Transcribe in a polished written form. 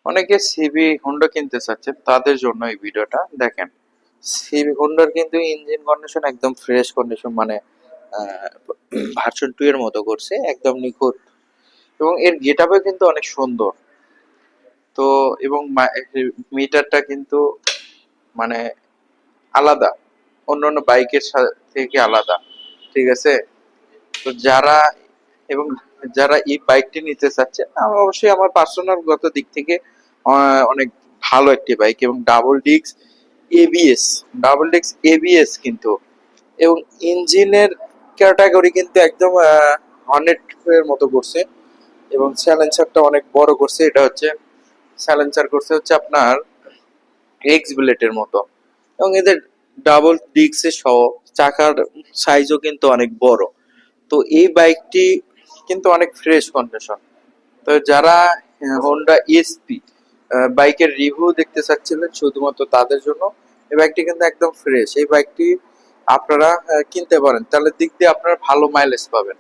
অনেকে CB Honda কিনতে চাচ্ছে, তাদের জন্য এই ভিডিওটা দেখেন। সিবি হোন্ডার কিন্তু ইঞ্জিন কন্ডিশন একদম ফ্রেশ কন্ডিশন, মানে ভার্সন 2 এর মতো করছে, একদম নিখুঁত। এবং এর গেটআপও কিন্তু অনেক সুন্দর। তো এবং মিটারটা কিন্তু মানে আলাদা, অন্যান্য বাইকের থেকে আলাদা, ঠিক আছে? তো এবং যারা এই বাইকটি নিতে চাচ্ছে, অবশ্যই আমার পার্সোনাল গত দিক থেকে অনেক ভালো একটি বাইক, এবং এবিএস ডাবল ডিক্স এবিএস কিন্তু, এবং ইঞ্জিনের ক্যাটাগরি কিন্তু একদম হর্নেট এর মতো করছে, এবং স্যালেন্সারটা অনেক বড় করছে। এটা হচ্ছে স্যালেন্সার করছে হচ্ছে আপনার এক্স বুলেটের মতো, এবং এদের ডাবল ডিক্সের সহ চাকার সাইজও কিন্তু অনেক বড়। তো এই বাইকটি কিন্তু অনেক ফ্রেশ কন্ডিশন। তো যারা হোন্ডা ইএসপি বাইকের রিভিউ দেখতে চাচ্ছিলেন, শুধুমাত্র তাদের জন্য এই বাইকটি কিন্তু একদম ফ্রেশ। এই বাইকটি আপনারা কিনতে পারেন, তাহলে দিক দিয়ে আপনারা ভালো মাইলেজ পাবেন।